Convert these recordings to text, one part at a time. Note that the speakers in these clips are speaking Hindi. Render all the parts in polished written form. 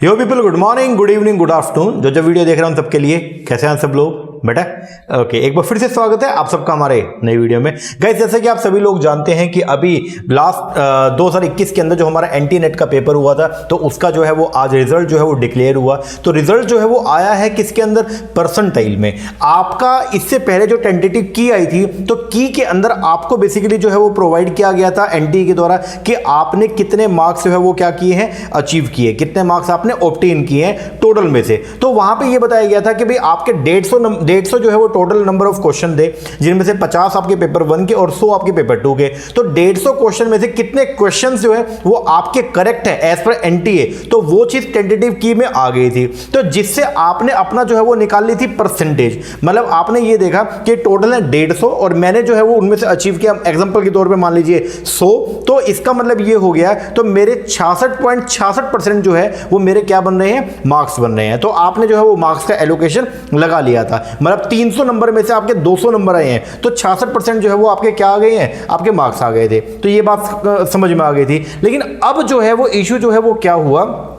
यो people, good morning, good evening, good afternoon. जो वीडियो देख रहे हैं उन सबके लिए कैसे हैं सब लोग बेटा? ओके, एक बार फिर से स्वागत है आप सबका हमारे नई वीडियो में। गाइस, जैसे कि आप सभी लोग जानते हैं कि अभी लास्ट 2021 के अंदर जो हमारा एंटी नेट का पेपर हुआ था, तो उसका जो है वो आज रिजल्ट जो है वो डिक्लेयर हुआ। तो रिजल्ट जो है वो आया है किसके अंदर? परसेंटाइल में। आपका इससे पहले जो टेंटेटिव की आई थी, तो की के अंदर आपको बेसिकली जो है वो प्रोवाइड किया गया था एनटीए के द्वारा कि आपने कितने मार्क्स जो है वो क्या किए हैं, अचीव किए, कितने मार्क्स आपने ऑब्टेन किए हैं टोटल में से। तो वहां पे ये बताया गया था कि भाई आपके 150 जो है वो टोटल नंबर ऑफ क्वेश्चन थे, जिनमें से 50 आपके पेपर 1 के और 100 आपके पेपर 2 के। तो 150 क्वेश्चन में से कितने क्वेश्चंस जो है वो आपके करेक्ट है एज पर एनटीए, तो वो चीज टेंटेटिव की में आ गई थी। तो जिससे आपने अपना जो है वो निकाल ली थी परसेंटेज। मतलब आपने ये देखा कि टोटल है 150 और मैंने जो है वो उनमें से अचीव किया, एग्जांपल के तौर पे मान लीजिए 100, तो इसका मतलब ये हो गया तो मेरे 66.66% जो है वो मेरे क्या बन रहे हैं, मार्क्स बन रहे हैं। तो आपने जो है वो मार्क्स का एलोकेशन लगा लिया था। मतलब 300 नंबर में से आपके 200 नंबर आए हैं, तो 66% जो है वो आपके क्या आ गए हैं, आपके मार्क्स आ गए थे। तो ये बात समझ में आ गई थी। लेकिन अब जो है वो इशू जो है वो क्या हुआ,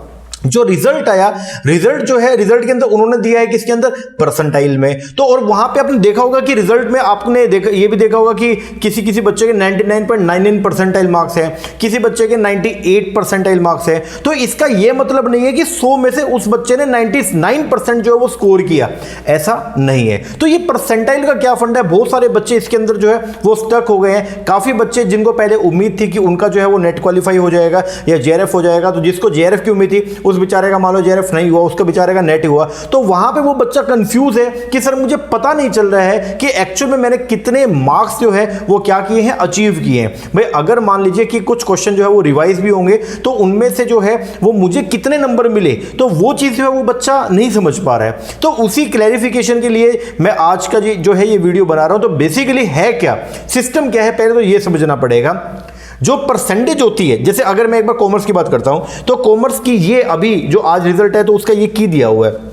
जो रिजल्ट आया, रिजल्ट जो है रिजल्ट के अंदर उन्होंने दिया है किसके अंदर, परसेंटाइल में। तो और वहां पे आपने देखा होगा कि रिजल्ट में आपने देखा, ये भी देखा होगा कि किसी किसी बच्चे के 99.99 परसेंटाइल मार्क्स है, किसी बच्चे के 98 परसेंटाइल मार्क्स है। तो इसका ये मतलब नहीं है कि 100 में से उस बच्चे ने 99% जो है वो स्कोर किया, ऐसा नहीं है। तो ये परसेंटाइल का क्या फंड है, बहुत सारे बच्चे इसके अंदर जो है वो स्टक हो गए हैं। काफी बच्चे जिनको पहले उम्मीद थी कि उनका जो है वो नेट क्वालिफाई हो जाएगा या जेआरएफ हो जाएगा, तो जिसको जेआरएफ की उम्मीद थी उस बेचारे का मान लो जेआरएफ नहीं हुआ, उसका बेचारे का नेट हुआ। तो वहां पे वो बच्चा कंफ्यूज है कि सर मुझे पता नहीं चल रहा है कि एक्चुअल में मैंने कितने मार्क्स जो है वो क्या किए हैं, अचीव किए हैं। भाई अगर मान लीजिए कि कुछ क्वेश्चन जो है वो रिवाइज भी होंगे, तो उनमें से जो है वो मुझे कितने नंबर मिले, तो वो चीज जो है वो बच्चा नहीं समझ पा रहा है। तो उसी क्लैरिफिकेशन के लिए मैं आज का जो है ये वीडियो बना रहा हूं। तो बेसिकली है क्या, सिस्टम क्या है, पहले तो ये समझना पड़ेगा। जो परसेंटेज होती है, जैसे अगर मैं एक बार कॉमर्स की बात करता हूं, तो कॉमर्स की ये अभी जो आज रिजल्ट है तो उसका ये की दिया हुआ है।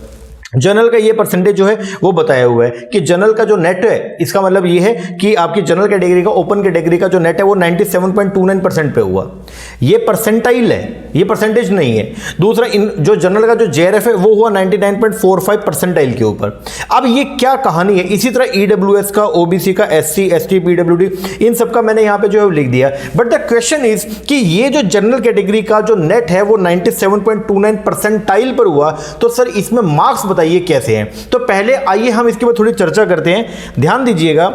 जनरल का ये परसेंटेज जो है वो बताया हुआ है कि जनरल का जो नेट है, इसका मतलब ये है कि आपकी जनरल कैटेगरी का, ओपन कैटेगरी का जो नेट है वो 97.29% पे हुआ। ये परसेंटाइल है, ये परसेंटेज नहीं है। दूसरा जो जनरल का जो जेआरएफ है वो हुआ 99.45 परसेंटाइल के ऊपर। अब ये क्या कहानी है, इसी तरह ईडब्ल्यूएस का, ओबीसी का, एससी एसटी पीडब्ल्यूडी, इन सब का मैंने यहां पे जो है लिख दिया। बट द क्वेश्चन इज कि ये जो जनरल कैटेगरी का जो नेट है वो 97.29 परसेंटाइल पर हुआ, तो सर इसमें मार्क्स ये कैसे हैं। तो पहले आइए हम इसके ऊपर थोड़ी चर्चा करते हैं। ध्यान दीजिएगा,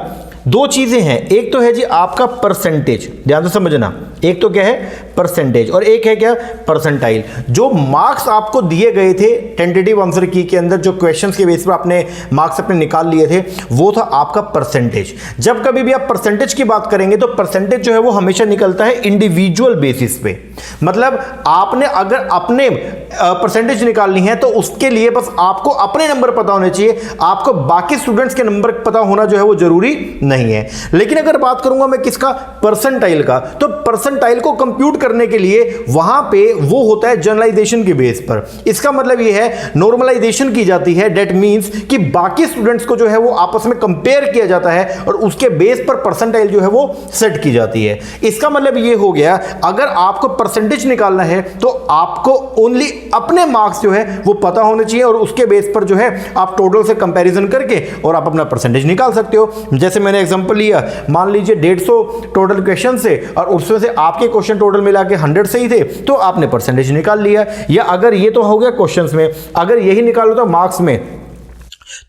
दो चीजें हैं, एक तो है जी आपका परसेंटेज, ध्यान से समझना, एक तो क्या है परसेंटेज और एक है क्या, परसेंटाइल। जो मार्क्स आपको दिए गए थे टेंटेटिव आंसर की के अंदर, जो क्वेश्चंस के बेस पर आपने मार्क्स अपने निकाल लिए थे, वो था आपका परसेंटेज। जब कभी भी आप परसेंटेज की बात करेंगे तो परसेंटेज जो है वो हमेशा निकलता है इंडिविजुअल बेसिस पे। मतलब आपने अगर अपने परसेंटेज निकालनी है तो उसके लिए बस आपको अपने नंबर पता होने चाहिए, आपको बाकी स्टूडेंट्स के नंबर पता होना जो है वो जरूरी नहीं है। लेकिन अगर बात करूंगा मैं किसका, परसेंटाइल का, तो परसेंटाइल को कंप्यूट करने के लिए वहां पे वो होता है जनरलाइजेशन के बेस पर। इसका मतलब ये है नॉर्मलाइजेशन की जाती है, दैट मींस कि बाकी स्टूडेंट्स को जो है वो आपस में कंपेयर किया जाता है और उसके बेस पर परसेंटाइल जो है वो सेट की जाती है। इसका मतलब ये हो गया, अगर आपको परसेंटेज निकालना है तो आपको ओनली अपने मार्क्स जो है वो पता होने चाहिए और उसके बेस पर जो है आप टोटल से कंपैरिजन करके और आप अपना परसेंटेज निकाल सकते हो। जैसे मैंने एग्जांपल लिया, मान लीजिए 150 टोटल क्वेश्चन से और उसमें से आपके क्वेश्चन टोटल मिला के 100 सही थे, तो आपने परसेंटेज निकाल लिया। या अगर ये तो हो गया क्वेश्चंस में, अगर यही निकालो तो मार्क्स में,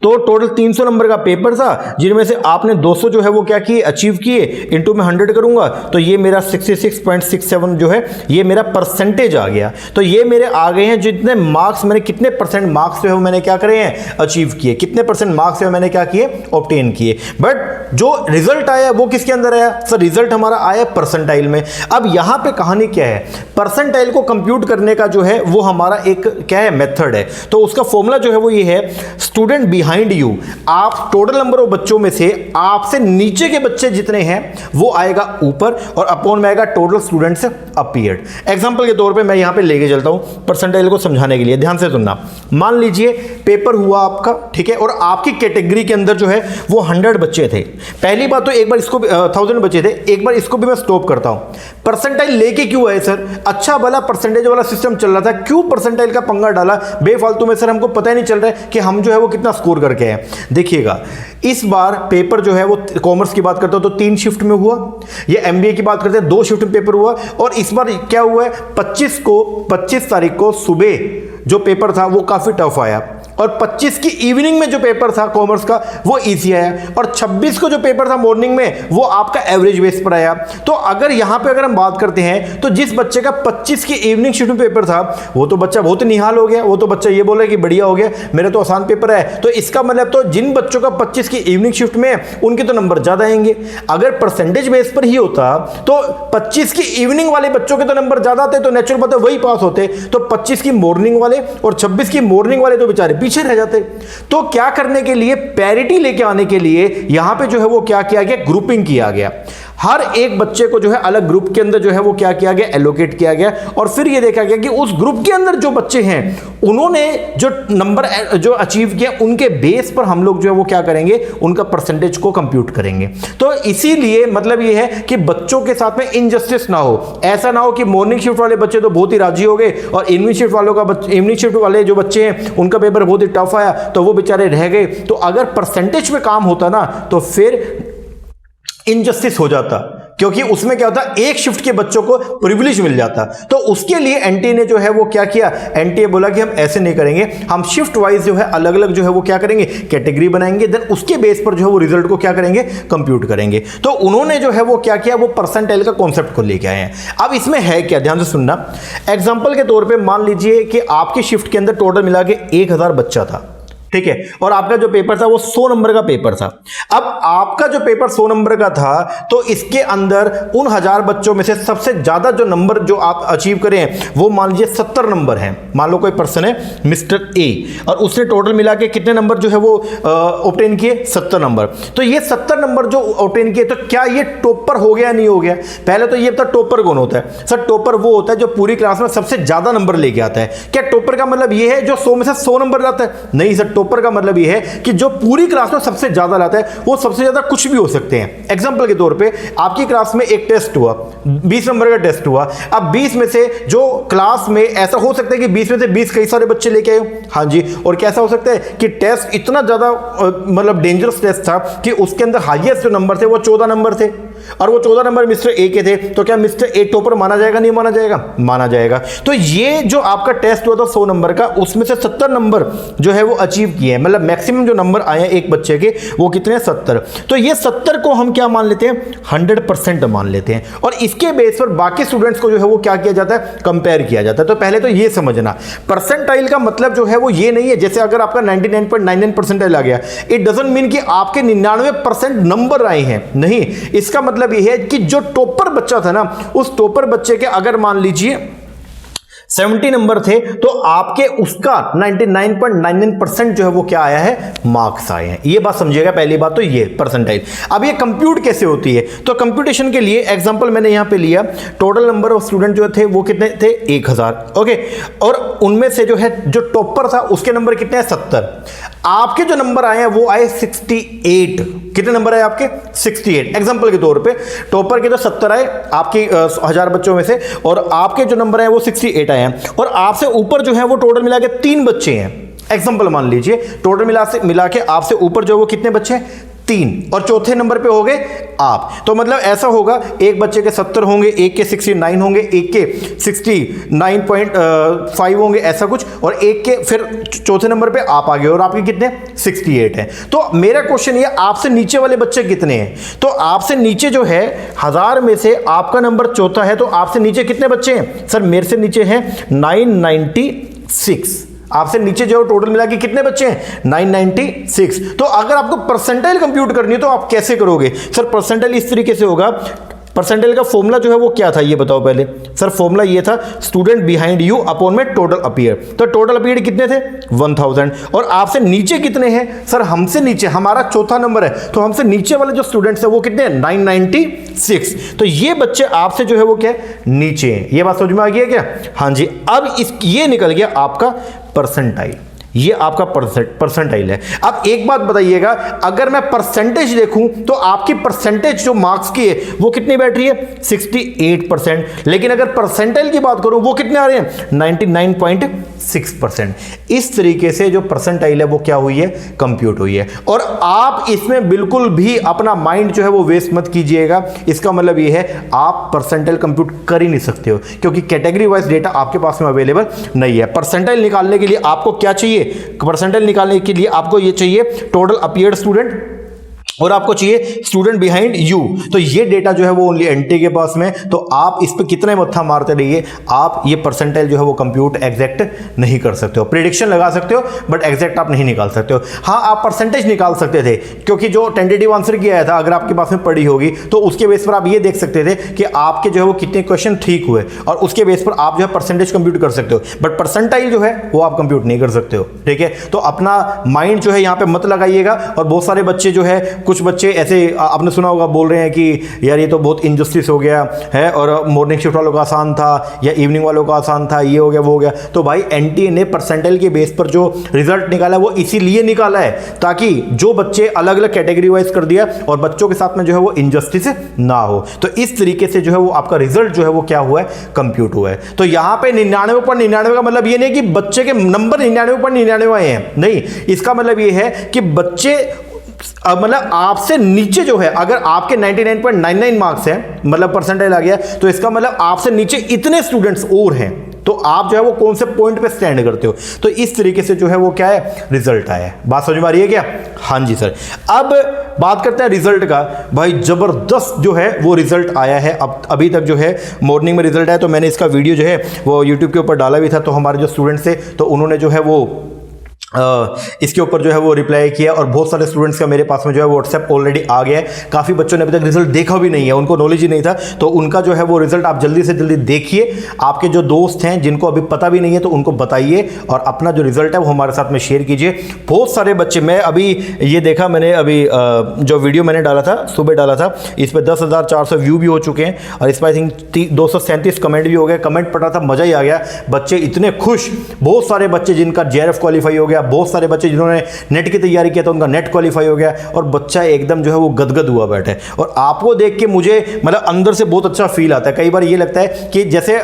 तो टोटल 300 नंबर का पेपर था, जिनमें से आपने 200 जो है वो क्या किए, अचीव किए, इनटू में 100 करूंगा तो ये मेरा 66.67 जो है ये मेरा परसेंटेज आ गया। तो ये मेरे आ गए हैं जितने मार्क्स मैंने, कितने परसेंट मार्क्स जो है मैंने क्या करे हैं, अचीव किए, कितने परसेंट मार्क्स जो है मैंने क्या किए, ऑब्टेन किए। बट जो रिजल्ट आया वो किसके अंदर आया, सर रिजल्ट हमारा आया परसेंटाइल में। अब यहां पे कहानी क्या है, परसेंटाइल को कंप्यूट करने का जो है वो हमारा एक क्या है, मेथड है। तो उसका फॉर्मूला जो है वो ये है, स्टूडेंट स्टूडेंट बिहाइंड यू, आप टोटल नंबर ऑफ बच्चों में से आपसे नीचे के बच्चे जितने हैं वो आएगा ऊपर और अपॉन में आएगा टोटल स्टूडेंट्स अपीयर्ड। एग्जांपल के तौर पे मैं यहां पे लेके चलता हूं परसेंटाइल को समझाने के लिए, ध्यान से सुनना। मान लीजिए पेपर हुआ आपका, ठीक है, और आपकी कैटेगरी के अंदर जो है वो 100 बच्चे थे। पहली बात तो एक बार इसको 1000 बच्चे थे, एक बार इसको भी मैं स्टॉप करता हूं। परसेंटाइल लेके क्यों आए सर? अच्छा भला परसेंटेज वाला सिस्टम चल रहा था, क्यों परसेंटाइल का पंगा डाला बेफालतू में? सर हमको पता ही नहीं चल रहा है कि हम जो है वो कितना स्कोर करके आए। देखिएगा इस बार पेपर जो है वो कॉमर्स की बात करते हो तो 3 शिफ्ट में हुआ, ये एमबीए की बात करते हैं 2 शिफ्ट में पेपर हुआ, और इस बार क्या हुआ है 25 तारीख को सुबह जो पेपर था वो काफी टफ आया, और 25 की इवनिंग में जो पेपर था कॉमर्स का वो इजी आया, और 26 को जो पेपर था मॉर्निंग में वो आपका एवरेज बेस पर आया। तो अगर यहां पे अगर हम बात करते हैं तो जिस बच्चे का 25 की इवनिंग शिफ्ट में पेपर था वो तो बच्चा बहुत निहाल हो गया, वो तो बच्चा ये बोल रहा है कि बढ़िया हो गया, मेरा तो आसान पेपर है। तो इसका मतलब तो जिन बच्चों का 25 की इवनिंग शिफ्ट में उनके तो नंबर ज्यादा आएंगे। अगर परसेंटेज बेस पर ही होता तो 25 की इवनिंग वाले बच्चों के तो नंबर ज्यादा आते, तो नेचुरल बात है वही पास होते। तो 25 की मॉर्निंग वाले और 26 की मॉर्निंग वाले तो बेचारे पीछे रह जाते। तो क्या करने के लिए, पैरिटी लेके आने के लिए यहां पे जो है वो क्या किया गया, ग्रुपिंग किया गया। हर एक बच्चे को जो है अलग ग्रुप के अंदर जो है वो क्या किया गया, एलोकेट किया गया, और फिर ये देखा गया कि उस ग्रुप के अंदर जो बच्चे हैं उन्होंने जो नंबर जो अचीव किया उनके बेस पर हम लोग जो है वो क्या करेंगे, उनका परसेंटेज को कंप्यूट करेंगे। तो इसीलिए मतलब ये है कि बच्चों के साथ में इनजस्टिस ना हो। ऐसा ना हो कि मॉर्निंग शिफ्ट वाले बच्चे तो बहुत ही राजी हो गए और इवनिंग शिफ्ट वाले जो बच्चे हैं उनका पेपर बहुत ही टफ आया तो वो बेचारे रह गए। तो अगर परसेंटेज पे काम होता ना तो फिर इनजस्टिस हो जाता, क्योंकि उसमें क्या होता, एक शिफ्ट के बच्चों को प्रिविलेज मिल जाता। तो उसके लिए एनटीए ने जो है वो क्या किया, एनटीए बोला कि हम ऐसे नहीं करेंगे, हम शिफ्ट वाइज जो है अलग अलग जो है वो क्या करेंगे, कैटेगरी बनाएंगे, देन उसके बेस पर जो है वो रिजल्ट को क्या करेंगे, कंप्यूट करेंगे। तो उन्होंने जो है वो क्या किया, वो परसेंटाइल का कॉन्सेप्ट को लेके आए हैं। अब इसमें है क्या, ध्यान से सुनना। एग्जाम्पल के तौर पर मान लीजिए कि आपकी शिफ्ट के अंदर टोटल मिला के 1000 बच्चा था, ठीक है, और आपका जो पेपर था वो 100 नंबर का पेपर था। अब आपका जो पेपर 100 नंबर का था तो इसके अंदर उन 1000 बच्चों में से सबसे ज्यादा जो नंबर जो आप अचीव करें वो मान लीजिए 70 नंबर हैं। मान लो कोई पर्सन है मिस्टर ए और उसने टोटल मिला के कितने नंबर जो है वो ऑब्टेन किए, 70 नंबर। तो ये 70 नंबर जो ऑब्टेन किए तो क्या ये टॉपर हो गया, नहीं हो गया? पहले तो ये बता, टॉपर कौन होता है? सर टॉपर वो होता है जो पूरी क्लास में सबसे ज्यादा नंबर लेके आता है। क्या टॉपर का मतलब ये है जो 100 में से 100 नंबर लाता है? नहीं सर, टॉपर का मतलब यह है कि जो पूरी क्लास में सबसे ज्यादा लाता है। वो सबसे ज्यादा कुछ भी हो सकते हैं। एग्जांपल के तौर पे आपकी क्लास में एक टेस्ट हुआ, 20 नंबर का टेस्ट हुआ। अब 20 में से जो क्लास में ऐसा हो सकता है कि 20 में से 20 कई सारे बच्चे लेके आए, हाँ जी, और कैसा हो सकता है कि टेस्ट इतना ज्यादा मतलब डेंजरस टेस्ट था कि उसके अंदर हाईएस्ट जो नंबर थे वो 14 नंबर थे, और वो 14 नंबर मिस्टर ए के थे। तो क्या मिस्टर ए टॉपर माना जाएगा, नहीं माना जाएगा? माना जाएगा। तो ये जो आपका टेस्ट हुआ था 100 नंबर का, उसमें से 70 नंबर जो है वो अचीव किए हैं, मतलब मैक्सिमम जो नंबर आए हैं एक बच्चे के वो कितने, 70। तो ये 70 को हम क्या मान लेते हैं, 100% मान लेते हैं, और इसके बेस पर बाकी स्टूडेंट्स को जो है वो क्या किया जाता है, कंपेयर किया जाता है। तो पहले तो ये समझना, परसेंटाइल का मतलब जो है वो ये नहीं है जैसे अगर आपका 99.99 परसेंटाइल आ गया, इट डजंट मीन कि आपके 99% नंबर आए हैं, नहीं। इसका मतलब यह है कि जो टॉपर बच्चा था ना, उस टॉपर बच्चे के अगर मान लीजिए 70 नंबर थे तो आपके उसका 99.99% जो है वो क्या आया है, मार्क्स आए हैं। ये बात समझिएगा, पहली बात तो ये परसेंटाइल। अब ये कंप्यूट कैसे होती है, तो कंप्यूटेशन के लिए एग्जांपल मैंने यहां पे लिया, टोटल नंबर ऑफ स्टूडेंट जो थे वो कितने थे, 1000, ओके, और उनमें से जो है जो टॉपर था उसके नंबर कितने हैं, 70। आपके जो नंबर आए हैं वो आए 68। कितने नंबर आए आपके, 68। एग्जांपल के तौर पे टॉपर के तो 70 आए आपके 1000 बच्चों में से, और आपके जो नंबर आए वो 68 आए हैं, और आपसे ऊपर जो है वो टोटल मिला के 3 बच्चे हैं। एग्जांपल मान लीजिए टोटल मिला के आपसे ऊपर जो है वो कितने बच्चे हैं, 3, और चौथे नंबर पे हो गए आप। तो मतलब ऐसा होगा, एक बच्चे के 70 होंगे, एक के 69 होंगे, एक के 69.5 होंगे, ऐसा कुछ, और एक के फिर चौथे नंबर पे आप आ गए और आपके कितने, 68 हैं। तो मेरा क्वेश्चन ये, आपसे नीचे वाले बच्चे कितने हैं? तो आपसे नीचे जो है 1000 में से आपका नंबर चौथा है, तो आपसे नीचे कितने बच्चे हैं? सर मेरे से नीचे हैं 996। आपसे नीचे जो टोटल मिला के कितने बच्चे हैं, 996। तो अगर आपको परसेंटाइल कंप्यूट करनी है तो आप कैसे करोगे? सर परसेंटाइल इस तरीके से होगा, परसेंटाइल का फॉर्मूला जो है वो क्या था ये बताओ पहले। सर फॉर्मूला ये था स्टूडेंट बिहाइंड यू अपॉन में टोटल अपीयर। तो टोटल अपीयर कितने थे 1000 और आपसे नीचे कितने हैं सर, हमसे नीचे हमारा चौथा नंबर है तो हमसे नीचे वाले जो स्टूडेंट्स हैं वो कितने हैं 996। तो ये बच्चे आपसे जो है वो क्या नीचे हैं। ये बात समझ में आ गई है क्या? हाँ जी। अब ये निकल गया आपका परसेंटाइल, ये आपका परसेंटाइल है। अब एक बात बताइएगा, अगर मैं परसेंटेज देखूं तो आपकी परसेंटेज जो मार्क्स की है वो कितनी बैठ रही है 68%, लेकिन अगर परसेंटाइल की बात करूं वो कितने आ रहे हैं 99.6%। इस तरीके से जो परसेंटाइल है वो क्या हुई है कंप्यूट हुई है। और आप इसमें बिल्कुल भी अपना माइंड जो है वो वेस्ट मत कीजिएगा। इसका मतलब ये है आप परसेंटाइल कंप्यूट कर ही नहीं सकते हो क्योंकि कैटेगरी वाइज डेटा आपके पास में अवेलेबल नहीं है। परसेंटाइल निकालने के लिए आपको क्या चाहिए, परसेंटाइल निकालने के लिए आपको ये चाहिए टोटल अपीयर्ड स्टूडेंट और आपको चाहिए स्टूडेंट बिहाइंड यू। तो ये डेटा जो है वो ओनली एनटी के पास में, तो आप इस पे कितना मत्था मारते रहिए, आप ये परसेंटाइल जो है वो कंप्यूट एग्जैक्ट नहीं कर सकते हो। प्रेडिक्शन लगा सकते हो बट एग्जैक्ट आप नहीं निकाल सकते हो। हाँ आप परसेंटेज निकाल सकते थे क्योंकि जो टेंटेटिव आंसर किया था अगर आपके पास में पड़ी होगी तो उसके बेस पर आप ये देख सकते थे कि आपके जो है वो कितने क्वेश्चन ठीक हुए और उसके बेस पर आप जो है परसेंटेज कंप्यूट कर सकते हो। बट परसेंटाइल जो है वो आप कंप्यूट नहीं कर सकते हो, ठीक है। तो अपना माइंड जो है यहाँ पे मत लगाइएगा। और बहुत सारे बच्चे जो है, कुछ बच्चे ऐसे आपने सुना होगा बोल रहे हैं कि यार ये तो बहुत इनजस्टिस हो गया है और मॉर्निंग शिफ्ट वालों का आसान था या इवनिंग वालों का आसान था, ये हो गया वो हो गया। तो भाई एनटीए ने परसेंटाइल के बेस पर जो रिजल्ट निकाला वो इसीलिए निकाला है ताकि जो बच्चे अलग अलग कैटेगरी वाइज कर दिया और बच्चों के साथ में जो है वो इनजस्टिस ना हो। तो इस तरीके से जो है वो आपका रिजल्ट जो है वो क्या हुआ है कंप्यूट हुआ है। तो यहां पे 99.99 का मतलब ये नहीं कि बच्चे के नंबर 99.99 आए हैं, नहीं। इसका मतलब ये है कि बच्चे मतलब आपसे नीचे जो है, अगर आपके 99.99 मार्क्स हैं मतलब परसेंटाइल आ गया, तो इसका मतलब आपसे नीचे इतने स्टूडेंट्स और हैं, तो आप जो है वो कौन से पॉइंट पे स्टैंड करते हो। तो इस तरीके से जो है वो क्या है रिजल्ट आया है। बात समझ में आ रही है क्या? हाँ जी सर। अब बात करते हैं रिजल्ट का। भाई जबरदस्त जो है वो रिजल्ट आया है। अब अभी तक जो है मॉर्निंग में रिजल्ट आया तो मैंने इसका वीडियो जो है वो यूट्यूब के ऊपर डाला भी था। तो हमारे जो स्टूडेंट्स थे तो उन्होंने जो है वो इसके ऊपर जो है वो रिप्लाई किया और बहुत सारे स्टूडेंट्स का मेरे पास में जो है व्हाट्सएप ऑलरेडी आ गया है। काफ़ी बच्चों ने अभी तक रिजल्ट देखा भी नहीं है, उनको नॉलेज ही नहीं था। तो उनका जो है वो रिजल्ट आप जल्दी से जल्दी देखिए। आपके जो दोस्त हैं जिनको अभी पता भी नहीं है तो उनको बताइए और अपना जो रिजल्ट है वो हमारे साथ में शेयर कीजिए। बहुत सारे बच्चे, मैं अभी ये देखा, मैंने अभी जो वीडियो मैंने डाला था सुबह डाला था, इस पर 10,400 व्यू भी हो चुके हैं और इस पर आई थिंक 237 कमेंट भी हो गए। कमेंट पढ़ा था, मज़ा ही आ गया, बच्चे इतने खुश। बहुत सारे बच्चे जिनका जेआरएफ क्वालिफाई हो गया, बहुत सारे बच्चे जिन्होंने नेट की तैयारी किया था उनका नेट क्वालिफाई हो गया और बच्चा एकदम जो है वो गदगद हुआ बैठे। और आपको देख के मुझे मतलब अंदर से बहुत अच्छा फील आता है। कई बार ये लगता है कि जैसे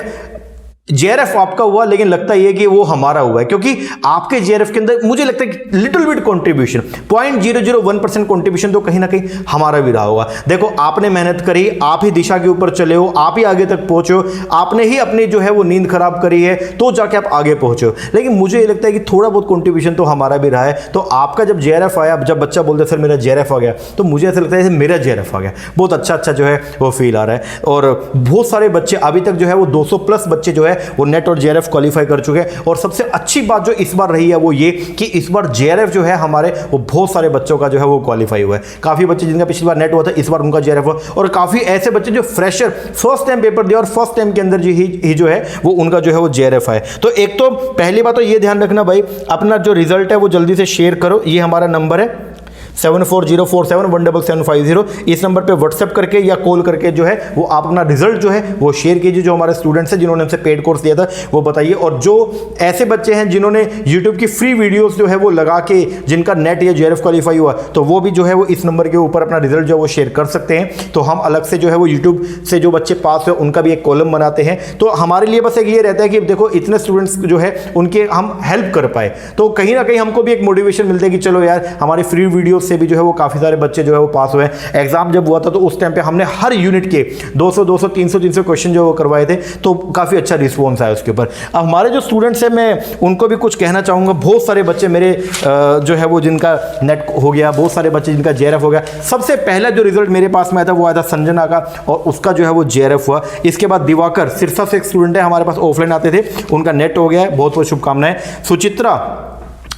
जेआरएफ आपका हुआ लेकिन लगता ये कि वो हमारा हुआ है, क्योंकि आपके जेआरएफ के अंदर मुझे लगता है कि लिटिल बिट कंट्रीब्यूशन 0.001% कंट्रीब्यूशन तो कहीं ना कहीं हमारा भी रहा होगा। देखो आपने मेहनत करी, आप ही दिशा के ऊपर चले हो, आप ही आगे तक पहुंचे हो, आपने ही अपनी जो है वो नींद खराब करी है तो जाके आप आगे पहुंचे हो। लेकिन मुझे ये लगता है कि थोड़ा बहुत कंट्रीब्यूशन तो हमारा भी रहा है। तो आपका जब जेआरएफ आया, जब बच्चा बोलता है सर मेरा जेआरएफ आ गया, तो मुझे ऐसा लगता है मेरा जेआरएफ आ गया। बहुत अच्छा जो है वो फील आ रहा है। और बहुत सारे बच्चे अभी तक जो है वो 200+ बच्चे जो है वो नेट और जेआरएफ क्वालिफाई कर चुके हैं। और सबसे अच्छी बात जो इस बार रही है वो ये कि इस बार जेआरएफ जो है हमारे वो बहुत सारे बच्चों का जो है वो क्वालिफाई हुआ है। काफी बच्चे जिनका पिछली बार नेट हुआ था इस बार उनका जेआरएफ हुआ, और काफी ऐसे बच्चे जो फ्रेशर फर्स्ट टाइम पेपर दिया और फर्स्ट टाइम के अंदर ही जो है वो उनका जो है वो जेआरएफ है। तो एक तो पहली बात तो ये ध्यान रखना भाई, अपना जो रिजल्ट है वो जल्दी से शेयर करो। ये हमारा नंबर है 7404717750। इस नंबर पे व्हाट्सएप करके या कॉल करके जो है वो आप अपना रिजल्ट जो है वो शेयर कीजिए। जो हमारे स्टूडेंट्स हैं जिन्होंने हमसे पेड कोर्स लिया था वो बताइए। और जो ऐसे बच्चे हैं जिन्होंने यूट्यूब की फ्री वीडियोस जो है वो लगा के जिनका नेट या जेआरएफ क्वालिफाई हुआ, तो वो भी जो है वो इस नंबर के ऊपर अपना रिजल्ट जो है वो शेयर कर सकते हैं। तो हम अलग से जो है वो यूट्यूब से जो बच्चे पास हुए उनका भी एक कॉलम बनाते हैं। तो हमारे लिए बस एक ये रहता है कि देखो इतने स्टूडेंट्स जो है उनके हम हेल्प कर पाए, तो कहीं ना कहीं हमको भी एक मोटिवेशन मिलता है कि चलो यार हमारी फ्री वीडियो से भी जो है वो काफी सारे बच्चे जो है वो पास हुए। एग्जाम जब हुआ था तो उस टाइम पे हमने हर यूनिट के 200 300 क्वेश्चन जो वो करवाए थे, तो काफी अच्छा रिस्पॉन्स आया उसके ऊपर। अब हमारे जो स्टूडेंट्स हैं मैं उनको भी कुछ कहना चाहूंगा। बहुत सारे बच्चे मेरे जो है वो जिनका नेट हो गया, बहुत सारे बच्चे जिनका जेआरएफ हो गया। सबसे पहला जो रिजल्ट मेरे पास में आया था वो आया था संजना का, और उसका जो है वो जेआरएफ हुआ। इसके बाद दिवाकर सिरसा से एक स्टूडेंट है हमारे पास, ऑफलाइन आते थे, उनका नेट हो गया है, बहुत बहुत शुभकामनाएं। सुचित्रा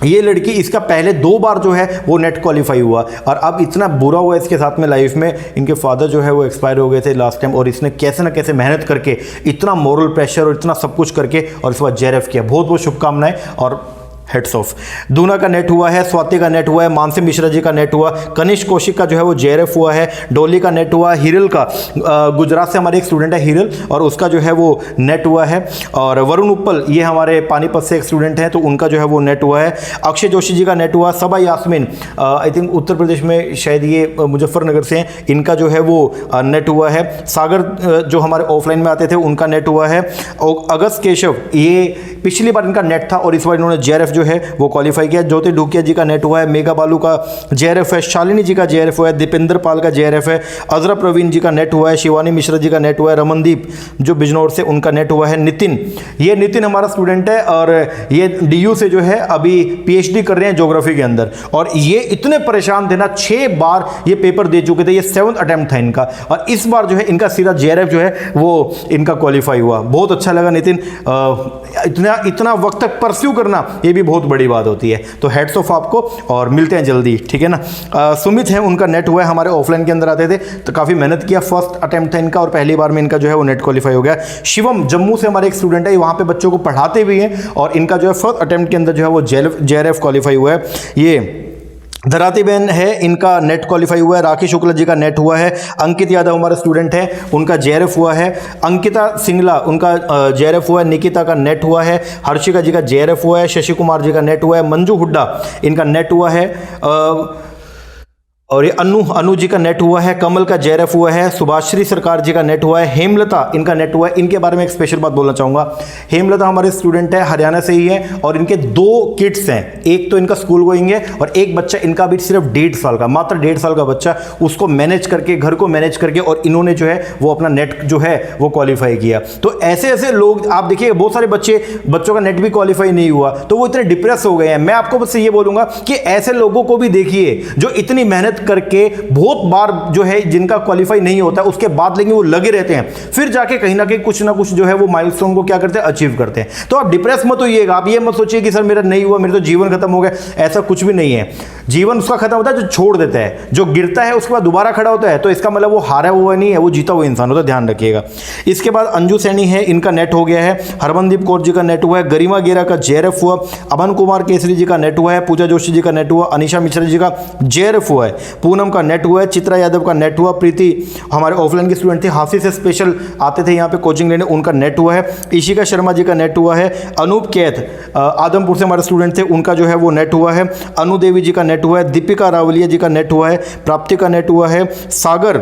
ये लड़की इसका पहले 2 बार जो है वो नेट क्वालिफाई हुआ और अब इतना बुरा हुआ इसके साथ में लाइफ में, इनके फादर जो है वो एक्सपायर हो गए थे लास्ट टाइम और इसने कैसे ना कैसे मेहनत करके इतना मोरल प्रेशर और इतना सब कुछ करके और इस बार जेआरएफ किया। बहुत बहुत शुभकामनाएं और हेड्स ऑफ। दूना का नेट हुआ है, स्वाति का नेट हुआ है, मानसी मिश्रा जी का नेट हुआ, कनिष्क कौशिक का जो है वो जेआरएफ हुआ है, डोली का नेट हुआ, हिरल का गुजरात से हमारे एक स्टूडेंट है हिरल और उसका जो है वो नेट हुआ है, और वरुण उपल ये हमारे पानीपत से एक स्टूडेंट हैं तो उनका जो है वो नेट हुआ है, अक्षय जोशी जी का नेट हुआ, सबा यास्मीन आई थिंक उत्तर प्रदेश में शायद ये मुजफ्फरनगर से हैं, इनका जो है वो नेट हुआ है, सागर जो हमारे ऑफलाइन में आते थे उनका नेट हुआ है, अगस्त केशव ये पिछली बार इनका नेट था और इस बार इन्होंने जेआरएफ जो है वो क्वालिफाई किया, ज्योति ढूकिया जी का नेट हुआ है, मेघा बालू का जेआरएफ है, शालिनी जी का जेआरएफ हुआ है, दीपेंद्र पाल का जेआरएफ है, अजरा प्रवीण जी का नेट हुआ है, शिवानी मिश्रा जी का नेट हुआ है, रमनदीप जो बिजनौर से उनका नेट हुआ है, नितिन ये नितिन हमारा स्टूडेंट है और ये डीयू से जो है अभी पीएचडी कर रहे हैं ज्योग्राफी के अंदर और ये इतने परेशान थे ना, 6 बार ये पेपर दे चुके थे, ये 7th अटेम्प्ट था इनका और इस बार जो है इनका सीधा जेआरएफ जो है वो इनका क्वालिफाई हुआ। बहुत अच्छा लगा नितिन, इतना वक्त तक परस्यू करना ये भी बहुत बड़ी बात होती है, तो हेड्स ऑफ आपको और मिलते हैं जल्दी, ठीक है ना। सुमित है उनका नेट हुआ है, हमारे ऑफलाइन के अंदर आते थे तो काफ़ी मेहनत किया, फर्स्ट अटेम्प्ट था इनका और पहली बार में इनका जो है वो नेट क्वालिफाई हो गया। शिवम जम्मू से हमारे एक स्टूडेंट है, वहाँ पे बच्चों को पढ़ाते भी हैं और इनका जो है फर्स्ट अटेम्प्ट के अंदर जो है वो जेआरएफ क्वालिफाई हुआ है। ये धराती बहन है, इनका नेट क्वालिफाई हुआ है, राखी शुक्ला जी का नेट हुआ है, अंकित यादव हमारे स्टूडेंट है उनका जेआरएफ हुआ है, अंकिता सिंगला उनका जेआरएफ हुआ है, निकिता का नेट हुआ है, हर्षिका जी का जेआरएफ हुआ है, शशि कुमार जी का नेट हुआ है, मंजू हुड्डा इनका नेट हुआ है और ये अनु जी का नेट हुआ है, कमल का जेआरएफ हुआ है, सुभाश्री सरकार जी का नेट हुआ है, हेमलता इनका नेट हुआ है। इनके बारे में एक स्पेशल बात बोलना चाहूँगा, हेमलता हमारे स्टूडेंट है, हरियाणा से ही है और इनके 2 किड्स हैं, एक तो इनका स्कूल गोइंग है और एक बच्चा इनका भी सिर्फ 1.5 साल का, मात्र 1.5 साल का बच्चा, उसको मैनेज करके घर को मैनेज करके और इन्होंने जो है वो अपना नेट जो है वो क्वालिफाई किया। तो ऐसे ऐसे लोग आप देखिए, बहुत सारे बच्चों का नेट भी क्वालिफाई नहीं हुआ तो वो इतने डिप्रेस हो गए हैं। मैं आपको बस ये बोलूँगा कि ऐसे लोगों को भी देखिए जो इतनी मेहनत करके बहुत बार जो है जिनका क्वालिफाई नहीं होता उसके बाद लेकिन वो लगे रहते हैं, फिर जाके कहीं ना कुछ जो है वो माइलस्टोन को क्या करते हैं, अचीव करते हैं। तो आप डिप्रेस मत होइएगा, आप ये मत सोचिए कि सर मेरा नहीं हुआ, मेरा तो जीवन खत्म हो गया, ऐसा कुछ भी नहीं है। जीवन उसका खत्म होता है जो छोड़ देता है, जो गिरता है उसके बाद दोबारा खड़ा होता है, तो इसका मतलब वो हारा हुआ नहीं है, वो जीता हुआ इंसान होता है, ध्यान रखिएगा। इसके बाद अंजू सैनी है, इनका नेट हो गया है, हरमनदीप कौर जी का नेट हुआ है, गरिमा गेरा का जेआरएफ हुआ, अमन कुमार केसरी जी का नेट हुआ है, पूजा जोशी जी का नेट हुआ, अनिशा मिश्रा जी का जेआरएफ हुआ है, पूनम का नेट हुआ है, चित्रा यादव का नेट हुआ, प्रीति हमारे ऑफलाइन के स्टूडेंट थे, हासी से स्पेशल आते थे यहाँ पे कोचिंग लेने, उनका नेट हुआ है, ईशिका शर्मा जी का नेट हुआ है, अनूप कैथ आदमपुर से हमारे स्टूडेंट थे, उनका जो है वो नेट हुआ है, अनु देवी जी का नेट हुआ है, दीपिका रावलिया जी का नेट हुआ है, प्राप्ति का नेट हुआ है, सागर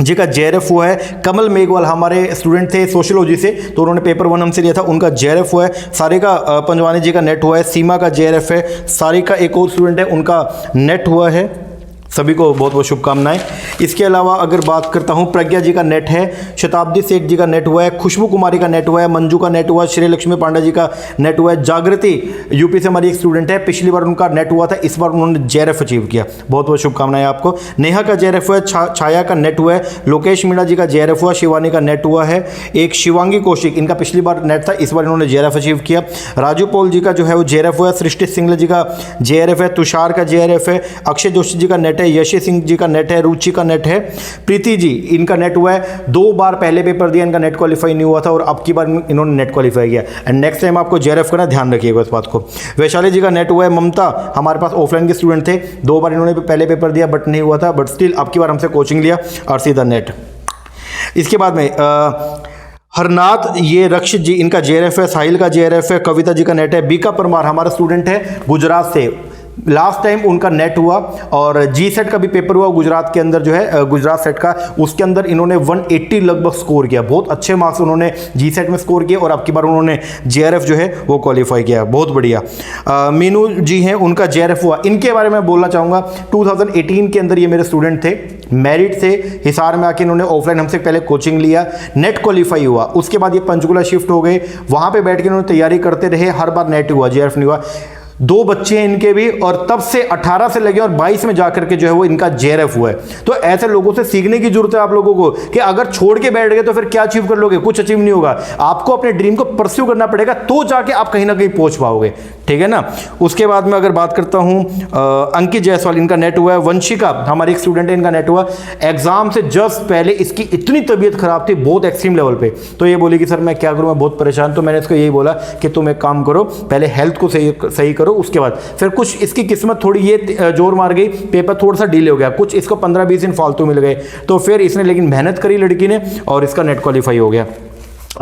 जी का जेआरएफ हुआ है, कमल मेघवाल हमारे स्टूडेंट थे सोशियोलॉजी से तो उन्होंने पेपर 1 हमसे लिया था, उनका जेआरएफ हुआ है, सारिका पंजवानी जी का नेट हुआ है, सीमा का जेआरएफ है, सारिका एक और स्टूडेंट है उनका नेट हुआ है, सभी को बहुत बहुत शुभकामनाएं। इसके अलावा अगर बात करता हूं, प्रज्ञा जी का नेट है, शताब्दी सेठ जी का नेट हुआ है, खुशबू कुमारी का नेट हुआ है, मंजू का नेट हुआ है, श्री लक्ष्मी पांडा जी का नेट हुआ है, जागृति यूपी से हमारी एक स्टूडेंट है, पिछली बार उनका नेट हुआ था, इस बार उन्होंने जेआरएफ अचीव किया, बहुत बहुत शुभकामनाएं आपको। नेहा का जेआरएफ हुआ है, छाया का नेट हुआ है, लोकेश मीणा जी का जेआरएफ हुआ, शिवानी का नेट हुआ है, एक शिवांगी कौशिक इनका पिछली बार नेट था, इस बार इन्होंने जेआरएफ अचीव किया, राजू पॉल जी का जो है वो जेआरएफ हुआ है, सृष्टि सिंगला जी का जेआरएफ है, तुषार का जेआरएफ है, अक्षय जोशी जी का नेट है, यशी सिंह जी का नेट है, रुचि का नेट है, प्रीति जी इनका नेट हुआ है, 2 बार पहले पेपर दिया, इनका नेट क्वालिफाई नहीं हुआ था और अब की बार इन्होंने नेट क्वालिफाई किया एंड नेक्स्ट टाइम आपको जेआरएफ करना, ध्यान रखिएगा इस बात को। वैशाली जी का नेट हुआ है, ममता हमारे पास ऑफलाइन के स्टूडेंट थे, 2 बार इन्होंने पहले पेपर दिया बट नहीं हुआ था, बट स्टिल अब की बार हमसे कोचिंग लिया और सीधा नेट। इसके बाद में हरनाथ ये रक्षित जी इनका जेआरएफ है, साहिल का जेआरएफ है, कविता जी का नेट है, बीका परमार हमारा स्टूडेंट है गुजरात से, लास्ट टाइम उनका नेट हुआ और जी सेट का भी पेपर हुआ गुजरात के अंदर जो है गुजरात सेट का, उसके अंदर इन्होंने 180 लगभग स्कोर किया, बहुत अच्छे मार्क्स उन्होंने जी सेट में स्कोर किए और अब की बार उन्होंने जेआरएफ जो है वो क्वालिफाई किया, बहुत बढ़िया। मीनू जी हैं उनका जेआरएफ हुआ, इनके बारे में बोलना चाहूँगा, 2018 के अंदर ये मेरे स्टूडेंट थे, मेरिट से हिसार में आके इन्होंने ऑफलाइन हमसे पहले कोचिंग लिया, नेट क्वालिफाई हुआ, उसके बाद ये पंचकुला शिफ्ट हो गए, वहाँ पर बैठ के इन्होंने तैयारी करते रहे, हर बार नेट हुआ, जेआरएफ नहीं हुआ, 2 बच्चे हैं इनके भी और तब से 18 से लगे और 22 में जाकर के जो है वो इनका जेआरएफ हुआ है। तो ऐसे लोगों से सीखने की जरूरत है आप लोगों को कि अगर छोड़ के बैठ गए तो फिर क्या अचीव कर लोगे, कुछ अचीव नहीं होगा, आपको अपने ड्रीम को परस्यू करना पड़ेगा तो जाके आप कहीं ना कहीं पहुंच पाओगे। ठीक है ना। उसके बाद में अगर बात करता हूँ अंकित जायसवाल, इनका नेट हुआ है। वंशिका हमारी एक स्टूडेंट है, इनका नेट हुआ। एग्जाम से जस्ट पहले इसकी इतनी तबीयत खराब थी, बहुत एक्सट्रीम लेवल पे, तो ये बोली कि सर मैं क्या करूँ, मैं बहुत परेशान। तो मैंने इसको यही बोला कि तुम एक काम करो, पहले हेल्थ को सही करो, उसके बाद फिर कुछ इसकी किस्मत थोड़ी ये जोर मार गई, पेपर थोड़ा सा डिले हो गया, कुछ इसको 15-20 दिन फालतू मिल गए, तो फिर इसने लेकिन मेहनत करी लड़की ने और इसका नेट क्वालिफाई हो गया।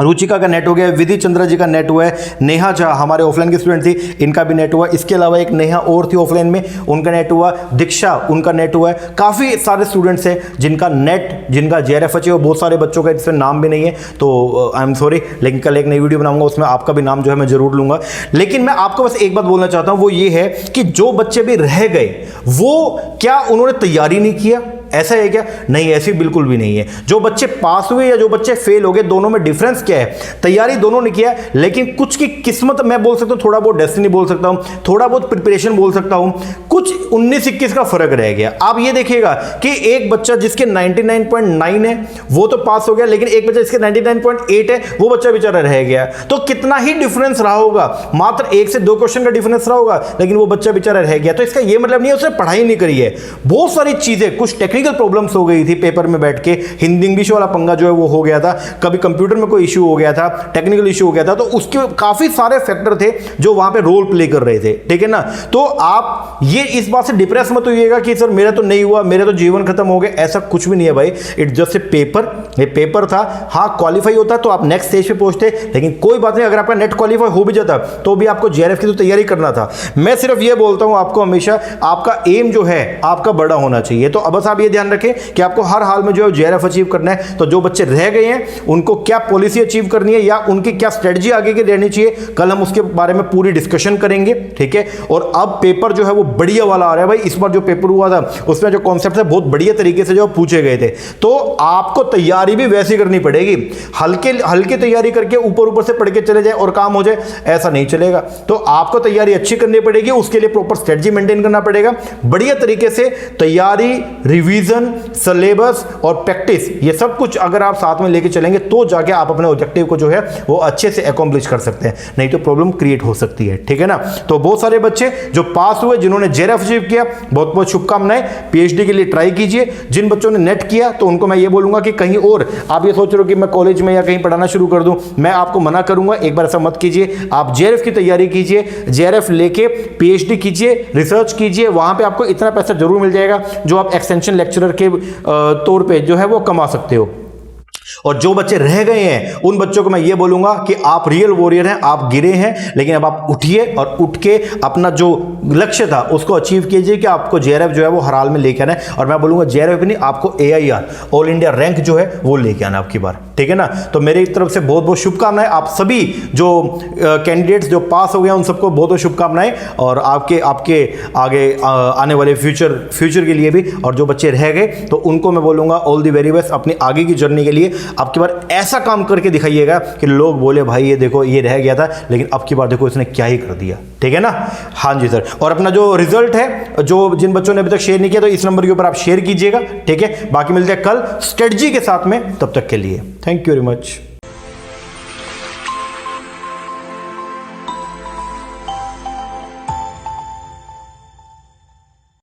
रुचिका का नेट हो गया, विधि चंद्रा जी का नेट हुआ है, नेहा झा हमारे ऑफलाइन की स्टूडेंट थी, इनका भी नेट हुआ। इसके अलावा एक नेहा और थी ऑफलाइन में, उनका नेट हुआ। दीक्षा, उनका नेट हुआ है। काफ़ी सारे स्टूडेंट्स हैं जिनका नेट, जिनका JRF अचीव, बहुत सारे बच्चों का इसमें नाम भी नहीं है, तो आई एम सॉरी, लेकिन कल एक नई वीडियो बनाऊंगा, उसमें आपका भी नाम जो है मैं जरूर लूंगा। लेकिन मैं आपको बस एक बात बोलना चाहता हूं, वो ये है कि जो बच्चे भी रह गए, वो क्या उन्होंने तैयारी नहीं किया? ऐसा है क्या? नहीं, ऐसी बिल्कुल भी नहीं है। जो बच्चे पास हुए या जो बच्चे फेल हो गए, दोनों में डिफरेंस क्या है? तैयारी दोनों ने किया, लेकिन कुछ की किस्मत, मैं बोल सकता हूं, थोड़ा बहुत डेस्टिनी बोल सकता हूं, थोड़ा बहुत प्रिपरेशन बोल सकता हूं, कुछ 19-21 का फर्क रह गया। आप ये देखिएगा कि एक बच्चा जिसके 99.9 है वो तो पास हो गया, लेकिन एक बच्चा जिसके 99.8 है वो बच्चा बेचारा रह गया। तो कितना ही डिफरेंस रहा होगा, मात्र 1 से 2 क्वेश्चन का डिफरेंस रहा होगा, लेकिन वो बच्चा बेचारा रह गया। तो इसका ये मतलब नहीं है उसने पढ़ाई नहीं करी है, बहुत सारी चीजें, कुछ टेक्निकल प्रॉब्लम्स हो गई थी पेपर में बैठ के, हिंदी इंग्लिश वाला पंगा जो है वो हो गया था, कभी कंप्यूटर में कोई इशू हो गया था, टेक्निकल इशू हो गया था, तो उसके काफी सारे फैक्टर थे जो वहां पे रोल प्ले कर रहे थे, ठीक है ना। तो आप ये इस बात से डिप्रेस मत होइएगा कि सर मेरा तो नहीं हुआ, मेरा तो जीवन खत्म हो गया, ऐसा कुछ भी नहीं है भाई। इट्स जस्ट ए पेपर, ये पेपर था। हाँ, क्वालिफाई होता तो आप नेक्स्ट स्टेज पे पहुंचते, लेकिन कोई बात नहीं, अगर आपका नेट क्वालिफाई हो भी जाता तो भी आपको JRF की तो तैयारी करना था। मैं सिर्फ ये बोलता हूं आपको, हमेशा आपका एम जो है आपका बड़ा होना चाहिए। तो अब बस आप ये ध्यान रखें कि आपको हर हाल में जो है JRF अचीव करना है। तो जो बच्चे रह गए हैं उनको क्या पॉलिसी अचीव करनी है या उनकी क्या स्ट्रेटजी आगे की रहनी चाहिए, कल हम उसके बारे में पूरी डिस्कशन करेंगे, ठीक है। और अब पेपर जो है वो बढ़िया वाला आ रहा है भाई। इस बार जो पेपर हुआ था उसमें जो कॉन्सेप्ट है बहुत बढ़िया तरीके से जो पूछे गए थे, तो आपको तैयारी भी वैसी करनी पड़ेगी। हल्की तैयारी करके ऊपर से पढ़ के चले जाए और काम हो जाए, ऐसा नहीं चलेगा। तो आपको तैयारी अच्छी करनी पड़ेगी, उसके लिए प्रॉपर स्ट्रेटजी मेंटेन करना पड़ेगा। बढ़िया तरीके से तैयारी, रिवीजन, सिलेबस और प्रैक्टिस, ये सब कुछ अगर आप साथ में लेके चलेंगे तो जाके आप अपने ऑब्जेक्टिव को जो है वो अच्छे से अकॉम्प्लिश कर सकते हैं, नहीं तो प्रॉब्लम क्रिएट हो सकती है, ठीक है ना। तो बहुत सारे बच्चे जो पास हुए, जिन्होंने JRF अचीव किया, बहुत बहुत शुभकामनाएं। PhD के लिए ट्राई कीजिए। जिन बच्चों ने नेट किया तो उनको मैं ये बोलूंगा कि कहीं और आप ये सोच रहे हो कि मैं कॉलेज में या कहीं पढ़ाना शुरू कर दूं, मैं आपको मना करूंगा, एक बार ऐसा मत कीजिए। आप JRF की तैयारी कीजिए, JRF लेके PhD कीजिए, रिसर्च कीजिए, वहां पे आपको इतना पैसा जरूर मिल जाएगा जो आप एक्सटेंशन लेक्चरर के तौर पे जो है वो कमा सकते हो। और जो बच्चे रह गए हैं उन बच्चों को मैं ये बोलूंगा कि आप रियल वॉरियर हैं, आप गिरे हैं, लेकिन अब आप उठिए और उठ के अपना जो लक्ष्य था उसको अचीव कीजिए कि आपको JRF जो है वो हर हाल में लेके आना है। और मैं बोलूंगा JRF नहीं, आपको AIR ऑल इंडिया रैंक जो है वो लेके आना आपकी बार, ठीक है ना। तो मेरी तरफ से बहुत बहुत शुभकामनाएं। आप सभी जो कैंडिडेट्स जो पास हो गए उन सबको बहुत बहुत शुभकामनाएं, और आपके आगे आने वाले फ्यूचर के लिए भी। और जो बच्चे रह गए तो उनको मैं बोलूंगा ऑल दी वेरी बेस्ट अपनी आगे की जर्नी के लिए। आपकी बार ऐसा काम करके दिखाइएगा कि लोग बोले भाई ये देखो ये रह गया था, लेकिन अब की बार देखो इसने क्या ही कर दिया, ठीक है ना। हाँ जी सर। और अपना जो रिजल्ट है, जो जिन बच्चों ने अभी तक शेयर नहीं किया, तो इस नंबर के ऊपर आप शेयर कीजिएगा, ठीक है। बाकी मिलते हैं कल स्ट्रेटजी के साथ में, तब तक के लिए थैंक यू वेरी मच।